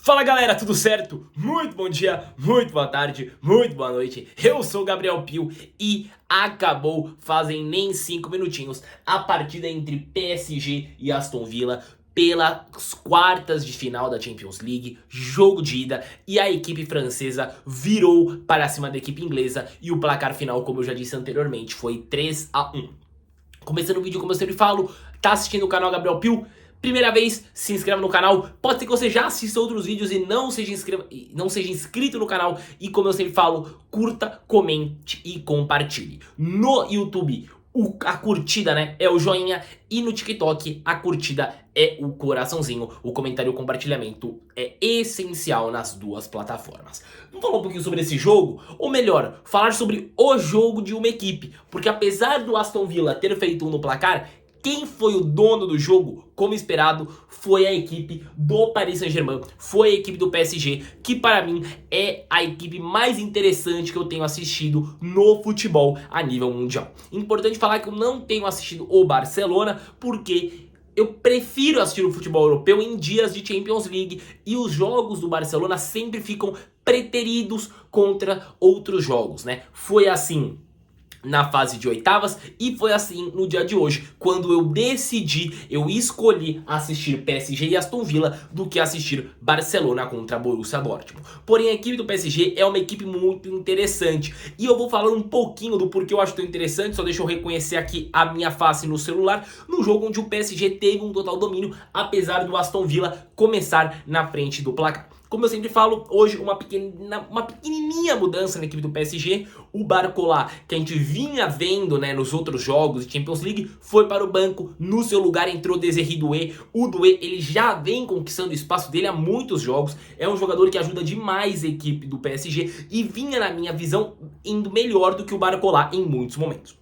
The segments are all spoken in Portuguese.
Fala galera, tudo certo? Muito bom dia, muito boa tarde, muito boa noite. Eu sou o Gabriel Pio e acabou fazem nem 5 minutinhos a partida entre PSG e Aston Villa pelas quartas de final da Champions League, jogo de ida, e a equipe francesa virou para cima da equipe inglesa e o placar final, como eu já disse anteriormente, foi 3-1. Começando o vídeo, como eu sempre falo, tá assistindo o canal Gabriel Pio? Primeira vez, se inscreva no canal. Pode ser que você já assista outros vídeos e não seja inscrito no canal. E como eu sempre falo, curta, comente e compartilhe. No YouTube, a curtida, né, é o joinha. E no TikTok, a curtida é o coraçãozinho. O comentário e o compartilhamento é essencial nas duas plataformas. Vamos falar um pouquinho sobre esse jogo? Ou melhor, falar sobre o jogo de uma equipe. Porque apesar do Aston Villa ter feito um no placar, quem foi o dono do jogo, como esperado, foi a equipe do Paris Saint-Germain, foi a equipe do PSG, que para mim é a equipe mais interessante que eu tenho assistido no futebol a nível mundial. Importante falar que eu não tenho assistido o Barcelona, porque eu prefiro assistir o futebol europeu em dias de Champions League, e os jogos do Barcelona sempre ficam preteridos contra outros jogos, né? Foi assim na fase de oitavas e foi assim no dia de hoje, quando eu escolhi assistir PSG e Aston Villa do que assistir Barcelona contra Borussia Dortmund. Porém, a equipe do PSG é uma equipe muito interessante e eu vou falar um pouquinho do porquê eu acho tão interessante. Só deixa eu reconhecer aqui a minha face no celular, no jogo onde o PSG teve um total domínio, apesar do Aston Villa começar na frente do placar. Como eu sempre falo, hoje uma pequenininha mudança na equipe do PSG. O Barcola, que a gente vinha vendo, né, nos outros jogos de Champions League, foi para o banco. No seu lugar entrou Desiré Doué. O Doué, ele já vem conquistando o espaço dele há muitos jogos. É um jogador que ajuda demais a equipe do PSG e vinha, na minha visão, indo melhor do que o Barcola em muitos momentos.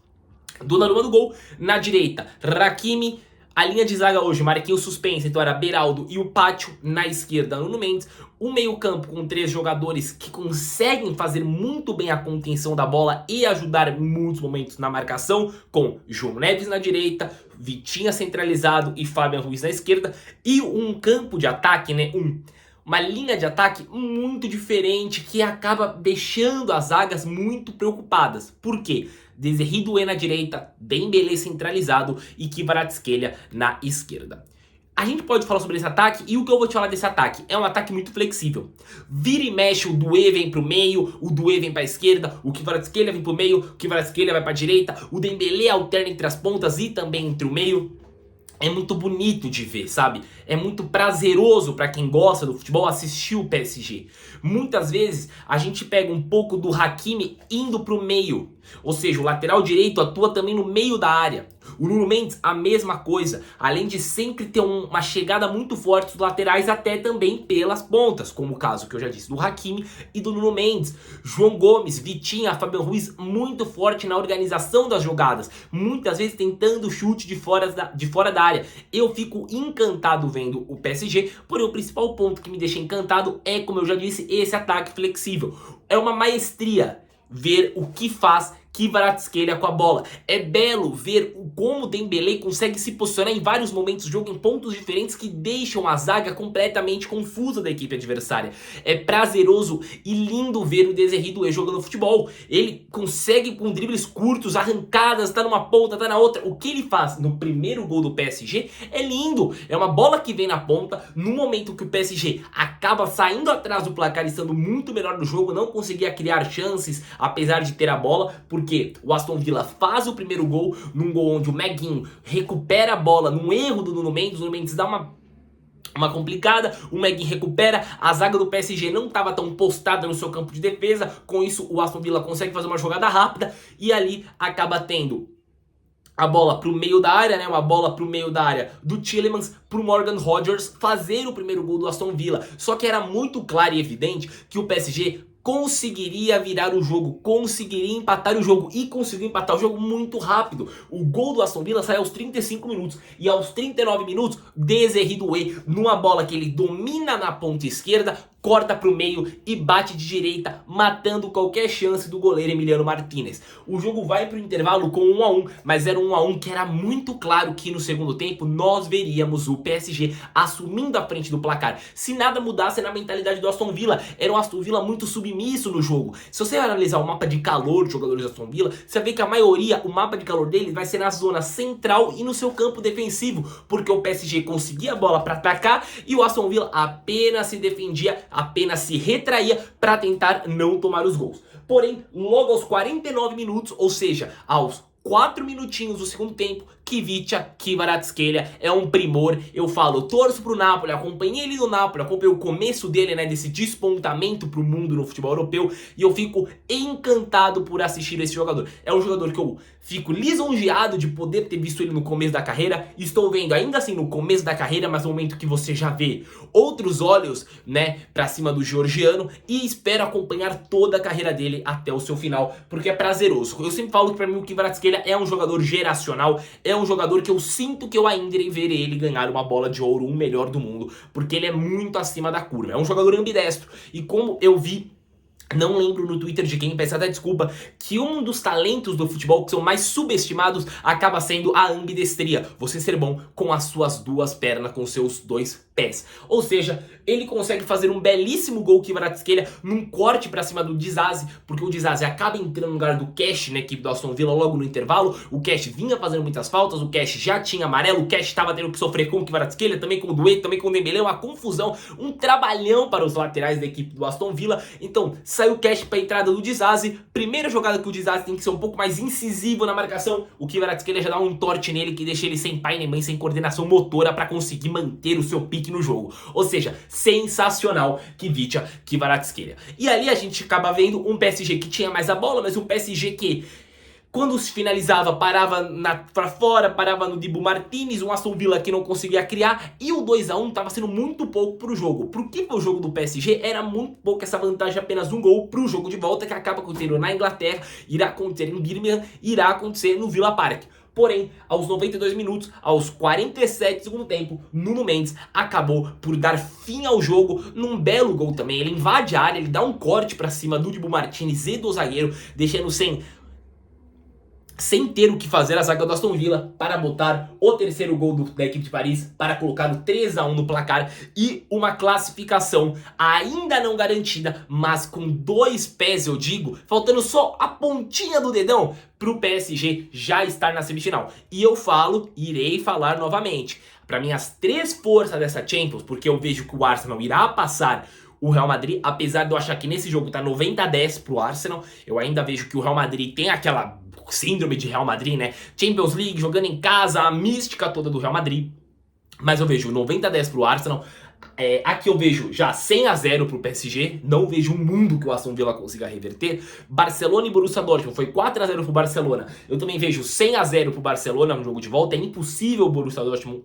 Donnarumma no gol, na direita, Hakimi. A linha de zaga hoje, Marquinhos suspensa, então era Beraldo e o Pátio. Na esquerda, Nuno Mendes. Um meio campo com 3 jogadores que conseguem fazer muito bem a contenção da bola e ajudar em muitos momentos na marcação, com João Neves na direita, Vitinha centralizado e Fabian Ruiz na esquerda. E um campo de ataque, né, uma linha de ataque muito diferente, que acaba deixando as zagas muito preocupadas. Por quê? Desiré Doué na direita, Dembélé centralizado e Kvaratskhelia na esquerda. A gente pode falar sobre esse ataque, e o que eu vou te falar desse ataque é um ataque muito flexível. Vira e mexe, o Doué vem pro meio, o Doué vem pra esquerda, o Kvaratskhelia vem pro meio, o Kvaratskhelia vai pra direita, o Dembélé alterna entre as pontas e também entre o meio. É muito bonito de ver, sabe? É muito prazeroso pra quem gosta do futebol assistir o PSG. Muitas vezes a gente pega um pouco do Hakimi indo pro meio. Ou seja, o lateral direito atua também no meio da área. O Nuno Mendes, a mesma coisa. Além de sempre ter uma chegada muito forte dos laterais, até também pelas pontas. Como o caso que eu já disse do Hakimi e do Nuno Mendes. João Gomes, Vitinha, Fabian Ruiz, muito forte na organização das jogadas. Muitas vezes tentando chute de fora da área. Eu fico encantado vendo o PSG, porém o principal ponto que me deixa encantado é, como eu já disse, esse ataque flexível. É uma maestria ver o que faz Kvaratskhelia com a bola. É belo ver como o Dembélé consegue se posicionar em vários momentos do jogo, em pontos diferentes, que deixam a zaga completamente confusa da equipe adversária. É prazeroso e lindo ver o Desiré Doué jogando futebol. Ele consegue, com dribles curtos, arrancadas, tá numa ponta, tá na outra. O que ele faz no primeiro gol do PSG é lindo. É uma bola que vem na ponta, no momento que o PSG acaba saindo atrás do placar, estando muito melhor no jogo, não conseguia criar chances, apesar de ter a bola, porque o Aston Villa faz o primeiro gol, num gol onde o Maguinho recupera a bola num erro do Nuno Mendes. O Nuno Mendes dá uma complicada, o Maguinho recupera, a zaga do PSG não estava tão postada no seu campo de defesa, com isso o Aston Villa consegue fazer uma jogada rápida e ali acaba tendo a bola pro meio da área, né? Uma bola pro meio da área do Tielemans pro Morgan Rogers fazer o primeiro gol do Aston Villa. Só que era muito claro e evidente que o PSG conseguiria virar o jogo, conseguiria empatar o jogo, e conseguiu empatar o jogo muito rápido. O gol do Aston Villa sai aos 35 minutos e aos 39 minutos, Desiré Doué, numa bola que ele domina na ponta esquerda, corta pro meio e bate de direita, matando qualquer chance do goleiro Emiliano Martinez. O jogo vai pro intervalo com 1 a 1, mas era um 1 a 1 que era muito claro que no segundo tempo nós veríamos o PSG assumindo a frente do placar. Se nada mudasse na mentalidade do Aston Villa, era um Aston Villa muito submisso no jogo. Se você analisar o mapa de calor dos jogadores do Aston Villa, você vê que a maioria, o mapa de calor deles vai ser na zona central e no seu campo defensivo, porque o PSG conseguia a bola para atacar e o Aston Villa apenas se defendia, apenas se retraía para tentar não tomar os gols. Porém, logo aos 49 minutos, ou seja, aos 4 minutinhos do segundo tempo, Kvicha Kvaratskhelia é um primor. Eu falo, torço pro Napoli, acompanhei ele no Napoli, acompanhei o começo dele, né, desse despontamento pro mundo no futebol europeu, e eu fico encantado por assistir esse jogador. É um jogador que eu fico lisonjeado de poder ter visto ele no começo da carreira. Estou vendo ainda assim no começo da carreira, mas no momento que você já vê outros olhos, né, pra cima do georgiano, e espero acompanhar toda a carreira dele até o seu final, porque é prazeroso. Eu sempre falo que pra mim o Kvaratskhelia é um jogador geracional, é um jogador que eu sinto que eu ainda irei ver ele ganhar uma bola de ouro, o melhor do mundo, porque ele é muito acima da curva. É um jogador ambidestro, e como eu vi, não lembro no Twitter de quem, peço até desculpa, que um dos talentos do futebol que são mais subestimados acaba sendo a ambidestria. Você ser bom com as suas duas pernas, com os seus dois pés. Ou seja, ele consegue fazer um belíssimo gol Kvaratskhelia num corte pra cima do Disasi, porque o Disasi acaba entrando no lugar do Cash, na equipe do Aston Villa, logo no intervalo. O Cash vinha fazendo muitas faltas, o Cash já tinha amarelo, o Cash estava tendo que sofrer com o Kvaratskhelia, também com o Dueto, também com o Dembélé, uma confusão, um trabalhão para os laterais da equipe do Aston Villa. Então, saiu o Cash para a entrada do Disasi. Primeira jogada que o Disasi tem que ser um pouco mais incisivo na marcação, o Kvaratskhelia já dá um entorte nele que deixa ele sem pai nem mãe, sem coordenação motora para conseguir manter o seu pique no jogo. Ou seja, sensacional Kvicha Kvaratskhelia. E ali a gente acaba vendo um PSG que tinha mais a bola, mas um PSG que, quando se finalizava, parava pra fora, parava no Dibu Martinez, um Aston Villa que não conseguia criar, e o 2 a 1 tava sendo muito pouco pro jogo. Pro que foi o jogo do PSG, era muito pouco essa vantagem, apenas um gol pro jogo de volta, que acaba acontecendo na Inglaterra, irá acontecer em Birmingham, irá acontecer no Villa Park. Porém, aos 92 minutos, aos 47 do segundo tempo, Nuno Mendes acabou por dar fim ao jogo num belo gol também. Ele invade a área, ele dá um corte pra cima do Dibu Martinez e do zagueiro, deixando sem ter o que fazer a zaga do Aston Villa para botar o terceiro gol da equipe de Paris, para colocar o 3 a 1 no placar e uma classificação ainda não garantida, mas com 2 pés, eu digo, faltando só a pontinha do dedão para o PSG já estar na semifinal. E eu irei falar novamente, para mim as 3 forças dessa Champions, porque eu vejo que o Arsenal irá passar o Real Madrid, apesar de eu achar que nesse jogo tá 90-10 pro Arsenal, eu ainda vejo que o Real Madrid tem aquela síndrome de Real Madrid, né? Champions League, jogando em casa, a mística toda do Real Madrid. Mas eu vejo 90-10 pro Arsenal. Aqui eu vejo já 100 a 0 pro PSG. Não vejo um mundo que o Aston Villa consiga reverter. Barcelona e Borussia Dortmund foi 4 a 0 pro Barcelona. Eu também vejo 100 a 0 pro Barcelona no jogo de volta. É impossível o Borussia Dortmund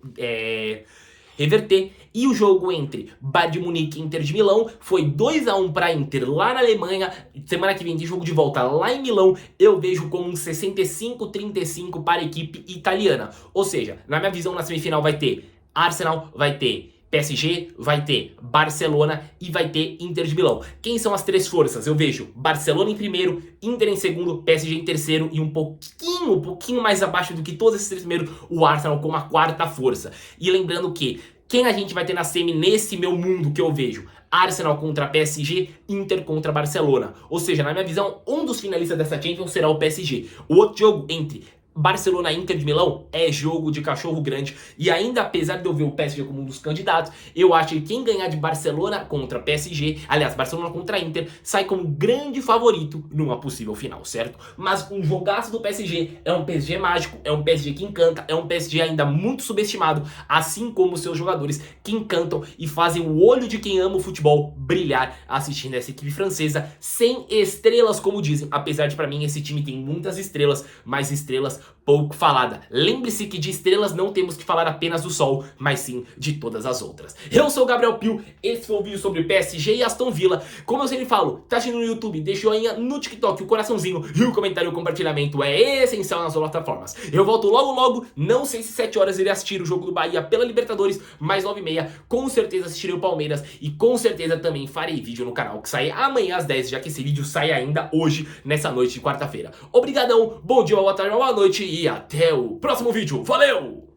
reverter. E o jogo entre Bayern de Munique e Inter de Milão foi 2 a 1 para Inter lá na Alemanha. Semana que vem tem jogo de volta lá em Milão. Eu vejo como um 65-35 para a equipe italiana. Ou seja, na minha visão, na semifinal vai ter Arsenal, vai ter PSG, vai ter Barcelona e vai ter Inter de Milão. Quem são as 3 forças? Eu vejo Barcelona em primeiro, Inter em segundo, PSG em terceiro e um pouquinho mais abaixo do que todos esses 3 primeiros, o Arsenal como a 4ª força. E lembrando que quem a gente vai ter na semi nesse meu mundo que eu vejo? Arsenal contra PSG, Inter contra Barcelona. Ou seja, na minha visão, um dos finalistas dessa Champions será o PSG. O outro jogo entre Barcelona e Inter de Milão é jogo de cachorro grande. E ainda, apesar de eu ver o PSG como um dos candidatos, eu acho que quem ganhar de Barcelona contra PSG, aliás, Barcelona contra Inter, sai como grande favorito numa possível final, certo? Mas um jogaço do PSG é um PSG mágico, é um PSG que encanta, é um PSG ainda muito subestimado, assim como seus jogadores que encantam e fazem o olho de quem ama o futebol brilhar assistindo essa equipe francesa, sem estrelas, como dizem. Apesar de, pra mim, esse time tem muitas estrelas, mas estrelas pouco falada. Lembre-se que de estrelas não temos que falar apenas do Sol, mas sim de todas as outras. Eu sou o Gabriel Pio, esse foi o vídeo sobre PSG e Aston Villa. Como eu sempre falo, tá assistindo no YouTube, deixa o joinha, no TikTok, o coraçãozinho e o comentário e o compartilhamento é essencial nas plataformas. Eu volto logo, não sei se 7 horas irei assistir o jogo do Bahia pela Libertadores, mas 9h30, com certeza assistirei o Palmeiras e com certeza também farei vídeo no canal que sai amanhã às 10, já que esse vídeo sai ainda hoje, nessa noite de quarta-feira. Obrigadão, bom dia, boa tarde, boa noite e até o próximo vídeo. Valeu!